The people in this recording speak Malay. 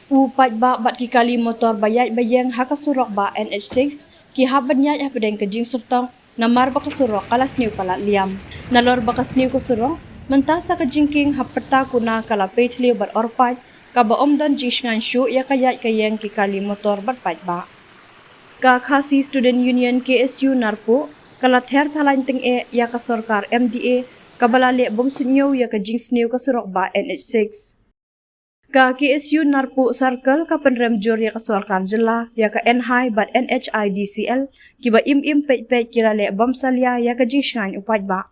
Upat ba bat ki kali motor bayat bayang haka surok ba NH6 ki haban yat hapadeng ke jing surtong namar ba ka surok kalas niu palat liam nalor ba kas niu ka surok mentasa ka jingkieng hapeta kuna kala thliew bat orpat ka ba omdan jisngan shu ya kayat kayang ki kali motor bat pat ba ka khasi student union KSU narpo kala ther thalain ting e ya ka sarkar MDA kabala le bom sunyo ya ka jing sniu ka surok ba NH6 ka KSU narpo circle ka penrem jur ya ka sarkar jilla ya ka NHI bat NHIDCL kiba im pet kila le bom salya ya ka jing shan upat ba